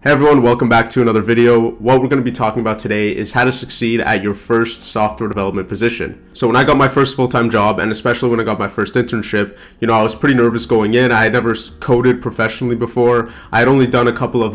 Hey everyone, welcome back to another video. What we're going to be talking about today is how to succeed at your first software development position. So when I got my first full-time job, and especially when I got my first internship, I was pretty nervous going in. I had never coded professionally before. I had only done a couple of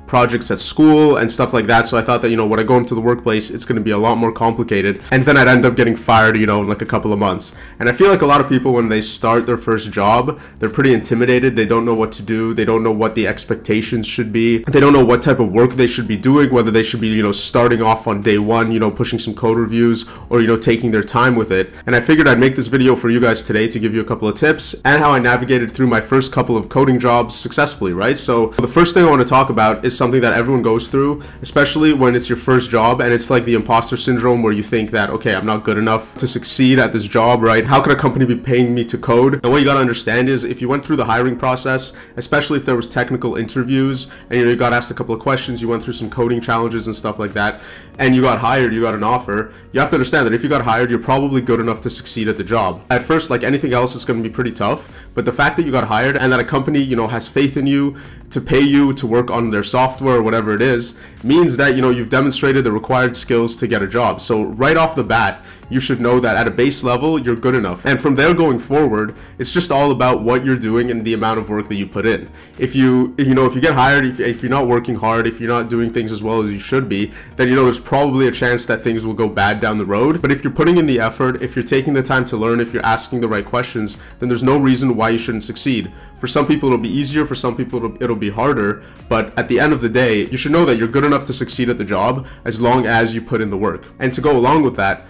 projects at school and stuff like that. So I thought that, when I go into the workplace, it's going to be a lot more complicated. And then I'd end up getting fired, in like a couple of months. And I feel like a lot of people, when they start their first job, they're pretty intimidated. They don't know what to do. They don't know what the expectations should be. They don't know what type of work they should be doing, whether they should be, starting off on day one, pushing some code reviews or, taking their time with it. And I figured I'd make this video for you guys today to give you a couple of tips and how I navigated through my first couple of coding jobs successfully, right? So the first thing I want to talk about is something that everyone goes through, especially when it's your first job and it's like the imposter syndrome where you think that, okay, I'm not good enough to succeed at this job, right? How could a company be paying me to code? And what you got to understand is if you went through the hiring process, especially if there was technical interviews and you got asked a couple of questions, you went through some coding challenges and stuff like that, and you got hired, you got an offer, you have to understand that if you got hired, you're probably good enough to succeed at the job. At first, like anything else, it's going to be pretty tough, but the fact that you got hired and that a company, has faith in you to pay you to work on their software or whatever it is, means that, you've demonstrated the required skills to get a job. So right off the bat, you should know that at a base level, you're good enough. And from there going forward, it's just all about what you're doing and the amount of work that you put in. If you get hired, if you're not working hard, if you're not doing things as well as you should be, then there's probably a chance that things will go bad down the road. But if you're putting in the effort, if you're taking the time to learn, if you're asking the right questions, then there's no reason why you shouldn't succeed. For some people, it'll be easier. For some people, it'll be harder. But at the end of the day, you should know that you're good enough to succeed at the job as long as you put in the work. And to go along with that,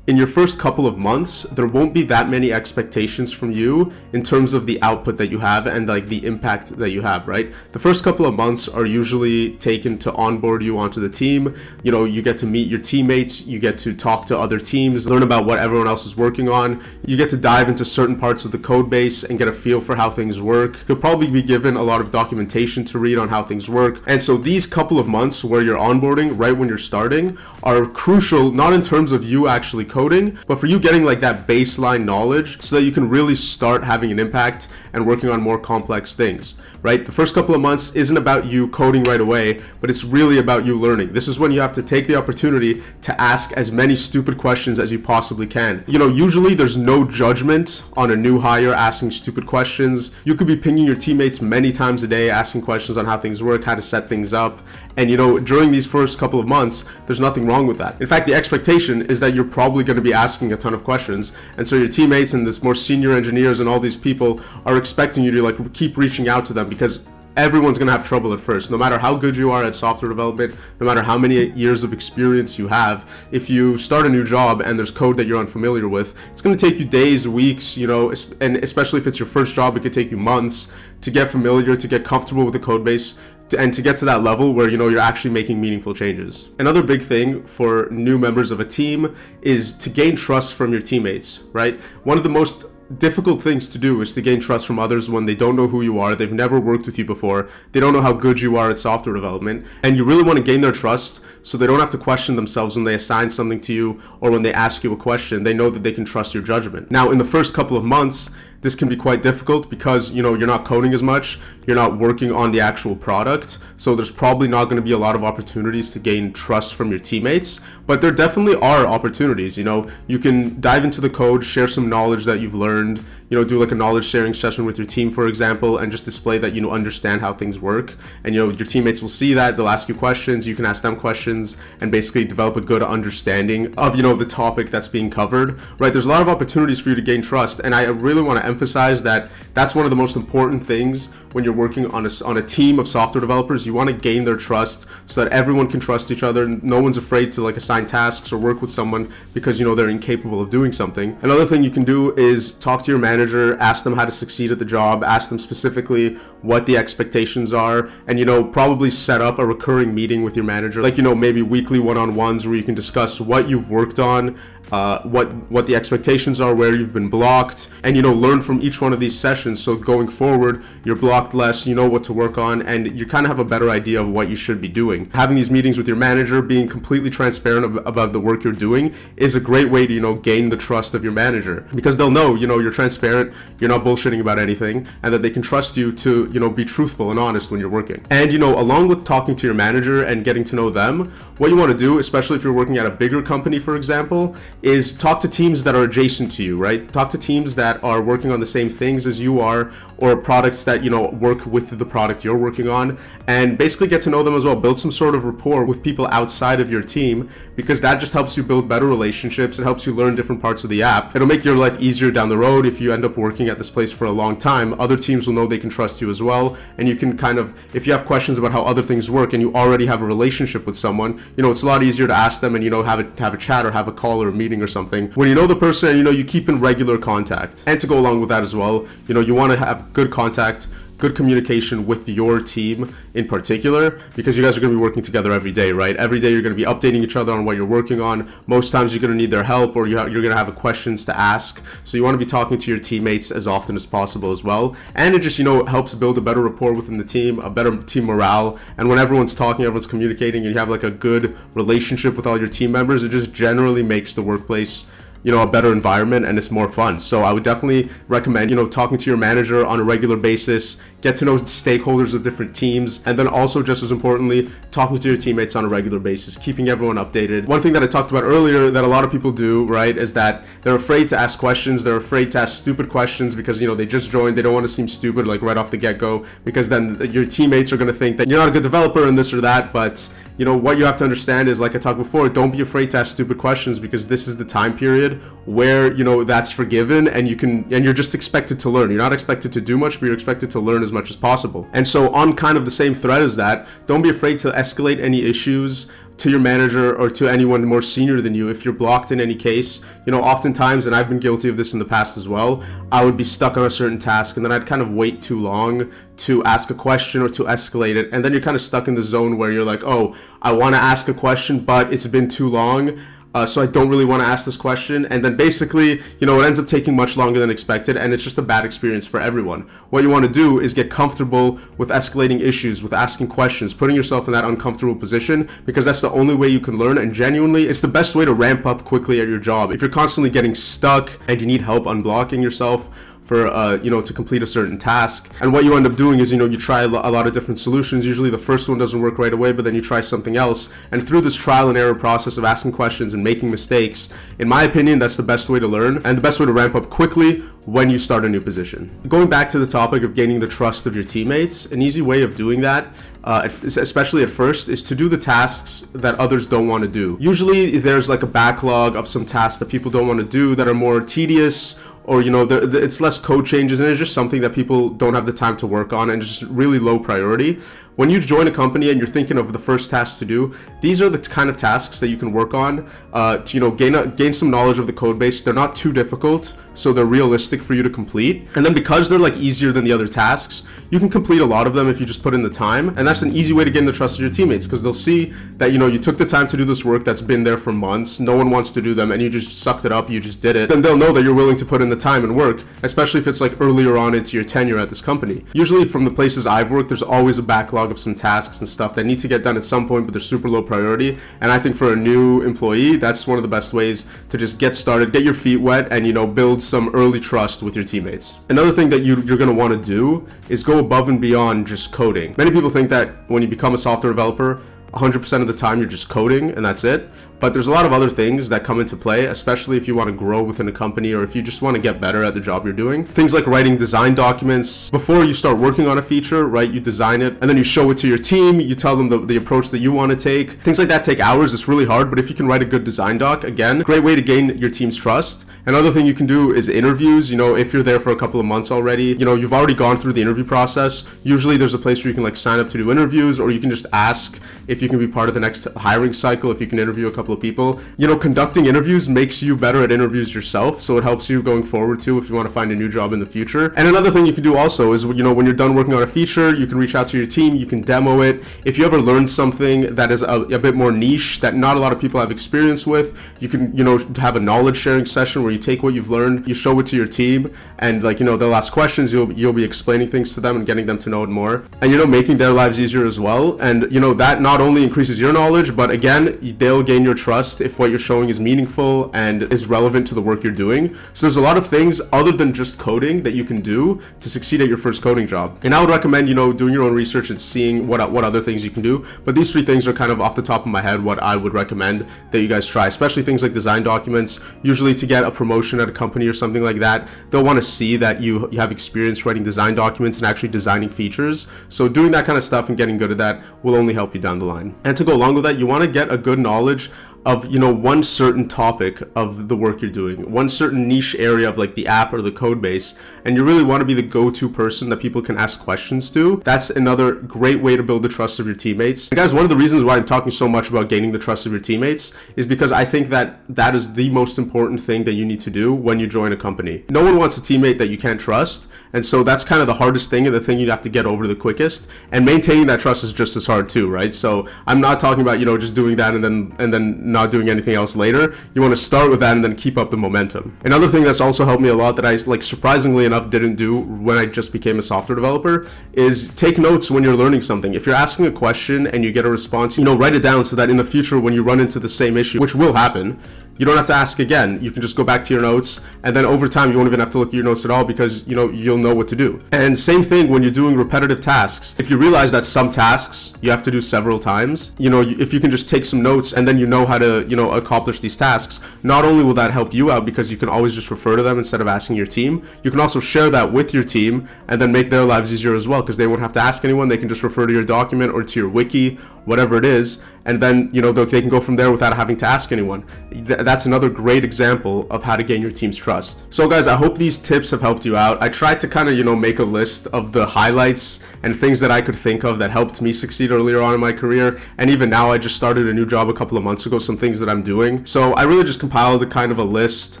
in your first couple of months, there won't be that many expectations from you in terms of the output that you have and like the impact that you have, right? The first couple of months are usually taken to onboard you onto the team. You get to meet your teammates, you get to talk to other teams, learn about what everyone else is working on. You get to dive into certain parts of the code base and get a feel for how things work. You'll probably be given a lot of documentation to read on how things work. And so these couple of months where you're onboarding right when you're starting are crucial, not in terms of you actually coding, but for you getting like that baseline knowledge so that you can really start having an impact and working on more complex things, right? The first couple of months isn't about you coding right away, but it's really about you learning. This is when you have to take the opportunity to ask as many stupid questions as you possibly can. Usually there's no judgment on a new hire asking stupid questions. You could be pinging your teammates many times a day, asking questions on how things work, how to set things up. And during these first couple of months, there's nothing wrong with that. In fact, the expectation is that you're probably going to be asking a ton of questions, and so your teammates and this more senior engineers and all these people are expecting you to keep reaching out to them, because everyone's going to have trouble at first. No matter how good you are at software development, no matter how many years of experience you have, if you start a new job and there's code that you're unfamiliar with, it's going to take you days, weeks, and especially if it's your first job, it could take you months to get familiar, to get comfortable with the code base, and to get to that level where you're actually making meaningful changes. Another big thing for new members of a team is to gain trust from your teammates, right? One of the most difficult things to do is to gain trust from others when they don't know who you are, they've never worked with you before, they don't know how good you are at software development, and you really want to gain their trust so they don't have to question themselves when they assign something to you or when they ask you a question. They know that they can trust your judgment. Now, in the first couple of months, this can be quite difficult because, you're not coding as much, you're not working on the actual product, so there's probably not going to be a lot of opportunities to gain trust from your teammates, but there definitely are opportunities. You can dive into the code, share some knowledge that you've learned, do like a knowledge sharing session with your team, for example, and just display that you understand how things work, and your teammates will see that, they'll ask you questions, you can ask them questions, and basically develop a good understanding of the topic that's being covered, right? There's a lot of opportunities for you to gain trust, and I really want to emphasize that that's one of the most important things when you're working on a team of software developers. You want to gain their trust so that everyone can trust each other. No one's afraid to assign tasks or work with someone because they're incapable of doing something. Another thing you can do is talk to your manager, ask them how to succeed at the job, ask them specifically what the expectations are, and probably set up a recurring meeting with your manager, maybe weekly one-on-ones where you can discuss what you've worked on, what the expectations are, where you've been blocked, and learn from each one of these sessions, so going forward you're blocked less, you know what to work on, and you kind of have a better idea of what you should be doing. Having these meetings with your manager, being completely transparent about the work you're doing, is a great way to, you know, gain the trust of your manager, because they'll know, you know, you're transparent, you're not bullshitting about anything, and that they can trust you to, you know, be truthful and honest when you're working. And, you know, along with talking to your manager and getting to know them, what you want to do, especially if you're working at a bigger company, for example, is talk to teams that are adjacent to you, right? Talk to teams that are working on the same things as you are, or products that, you know, work with the product you're working on, and basically get to know them as well. Build some sort of rapport with people outside of your team, because that just helps you build better relationships. It helps you learn different parts of the app. It'll make your life easier down the road. If you end up working at this place for a long time, other teams will know they can trust you as well, and you can kind of, if you have questions about how other things work and you already have a relationship with someone, you know, it's a lot easier to ask them and, you know, have a chat or have a call or a meeting or something when you know the person and, you know, you keep in regular contact. And to go along with that as well, you know, you want to have good contact, good communication with your team in particular, because you guys are going to be working together every day, right? Every day you're going to be updating each other on what you're working on. Most times you're going to need their help, or you're going to have questions to ask. So you want to be talking to your teammates as often as possible as well. And it just, you know, helps build a better rapport within the team, a better team morale. And when everyone's talking, everyone's communicating, and you have like a good relationship with all your team members, it just generally makes the workplace, you know, a better environment, and it's more fun. So I would definitely recommend, you know, talking to your manager on a regular basis, get to know stakeholders of different teams, and then also, just as importantly, talking to your teammates on a regular basis, keeping everyone updated. One thing that I talked about earlier that a lot of people do, right, is that they're afraid to ask questions. They're afraid to ask stupid questions because, you know, they just joined. They don't want to seem stupid like right off the get-go, because then your teammates are going to think that you're not a good developer and this or that. But, you know, what you have to understand is, like I talked before, don't be afraid to ask stupid questions, because this is the time period where, you know, that's forgiven, and you're just expected to learn. You're not expected to do much, but you're expected to learn as much as possible. And so on kind of the same thread as that, don't be afraid to escalate any issues to your manager or to anyone more senior than you if you're blocked in any case. You know, oftentimes, and I've been guilty of this in the past as well, I would be stuck on a certain task, and then I'd kind of wait too long to ask a question or to escalate it, and then you're kind of stuck in the zone where you're like, oh, I want to ask a question, but it's been too long, so I don't really want to ask this question. And then basically, you know, it ends up taking much longer than expected, and it's just a bad experience for everyone. What you want to do is get comfortable with escalating issues, with asking questions, putting yourself in that uncomfortable position, because that's the only way you can learn. And genuinely, it's the best way to ramp up quickly at your job. If you're constantly getting stuck and you need help unblocking yourself for, you know, to complete a certain task, and what you end up doing is, you know, you try a lot of different solutions. Usually the first one doesn't work right away, but then you try something else, and through this trial and error process of asking questions and making mistakes, in my opinion, that's the best way to learn and the best way to ramp up quickly when you start a new position. Going back to the topic of gaining the trust of your teammates, an easy way of doing that, especially at first, is to do the tasks that others don't want to do. Usually there's like a backlog of some tasks that people don't want to do that are more tedious, or, you know, it's less code changes, and it's just something that people don't have the time to work on, and it's just really low priority. When you join a company and you're thinking of the first task to do, these are the kind of tasks that you can work on to, you know, gain some knowledge of the code base. They're not too difficult, so they're realistic for you to complete. And then because they're like easier than the other tasks, you can complete a lot of them if you just put in the time. And that's an easy way to gain the trust of your teammates, because they'll see that, you know, you took the time to do this work that's been there for months, no one wants to do them, and you just sucked it up, you just did it. Then they'll know that you're willing to put in the time and work, especially if it's like earlier on into your tenure at this company. Usually from the places I've worked, there's always a backlog of some tasks and stuff that need to get done at some point, but they're super low priority. And I think for a new employee, that's one of the best ways to just get started, get your feet wet, and, you know, build some early trust with your teammates. Another thing that you're going to want to do is go above and beyond just coding. Many people think that when you become a software developer, 100% of the time you're just coding and that's it. But there's a lot of other things that come into play, especially if you want to grow within a company, or if you just want to get better at the job you're doing. Things like writing design documents. Before you start working on a feature, right, you design it and then you show it to your team, you tell them the approach that you want to take. Things like that take hours, it's really hard, but if you can write a good design doc, again, great way to gain your team's trust. Another thing you can do is interviews. You know, if you're there for a couple of months already, you know, you've already gone through the interview process. Usually there's a place where you can like sign up to do interviews, or you can just ask if if you can be part of the next hiring cycle, if you can interview a couple of people. You know, conducting interviews makes you better at interviews yourself, so it helps you going forward too if you want to find a new job in the future. And another thing you can do also is, you know, when you're done working on a feature, you can reach out to your team, you can demo it. If you ever learn something that is a bit more niche that not a lot of people have experience with, you can, you know, have a knowledge sharing session where you take what you've learned, you show it to your team, and like, you know, they'll ask questions, you'll be explaining things to them and getting them to know it more, and, you know, making their lives easier as well. And, you know, that not only increases your knowledge, but again, they'll gain your trust if what you're showing is meaningful and is relevant to the work you're doing. So there's a lot of things other than just coding that you can do to succeed at your first coding job. And I would recommend, you know, doing your own research and seeing what other things you can do. But these 3 things are kind of off the top of my head what I would recommend that you guys try, especially things like design documents. Usually to get a promotion at a company or something like that, they'll want to see that you have experience writing design documents and actually designing features. So doing that kind of stuff and getting good at that will only help you down the line. And to go along with that, you want to get a good knowledge of, you know, one certain topic of the work you're doing, one certain niche area of like the app or the code base, and you really want to be the go-to person that people can ask questions to. That's another great way to build the trust of your teammates. And guys, one of the reasons why I'm talking so much about gaining the trust of your teammates is because I think that that is the most important thing that you need to do when you join a company. No one wants a teammate that you can't trust, and so that's kind of the hardest thing and the thing you have to get over the quickest, and maintaining that trust is just as hard too, right? So I'm not talking about, you know, just doing that and then not doing anything else later. You want to start with that and then keep up the momentum. Another thing that's also helped me a lot that I, like, surprisingly enough didn't do when I just became a software developer is take notes when you're learning something. If you're asking a question and you get a response, you know, write it down so that in the future when you run into the same issue, which will happen, you don't have to ask again. You can just go back to your notes, and then over time you won't even have to look at your notes at all because, you know, you'll know what to do. And same thing when you're doing repetitive tasks. If you realize that some tasks you have to do several times, you know, if you can just take some notes and then you know how to, you know, accomplish these tasks, not only will that help you out because you can always just refer to them instead of asking your team, you can also share that with your team and then make their lives easier as well because they won't have to ask anyone. They can just refer to your document or to your wiki, whatever it is, and then, you know, they can go from there without having to ask anyone. That's another great example of how to gain your team's trust. So guys, I hope these tips have helped you out. I tried to kind of, you know, make a list of the highlights and things that I could think of that helped me succeed earlier on in my career, and even now I just started a new job a couple of months ago, some things that I'm doing. So I really just compiled a kind of a list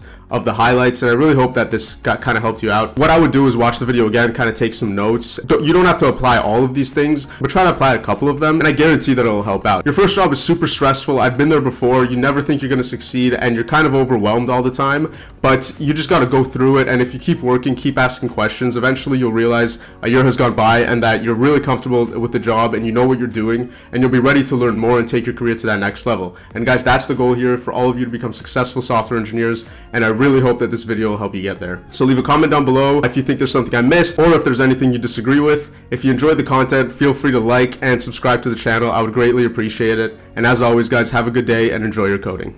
of the highlights, and I really hope that this kind of helped you out. What I would do is watch the video again, kind of take some notes. You don't have to apply all of these things, but try to apply a couple of them, and I guarantee that it'll help out. Your first job is super stressful. I've been there before. You never think you're going to succeed, and you're kind of overwhelmed all the time, but you just got to go through it, and if you keep working, keep asking questions, eventually you'll realize a year has gone by and that you're really comfortable with the job and you know what you're doing, and you'll be ready to learn more and take your career to that next level. And guys, that's the goal here, for all of you to become successful software engineers, and I really hope that this video will help you get there. So leave a comment down below if you think there's something I missed, or if there's anything you disagree with. If you enjoyed the content, feel free to like and subscribe to the channel. I would greatly appreciate it. And as always, guys, have a good day and enjoy your coding.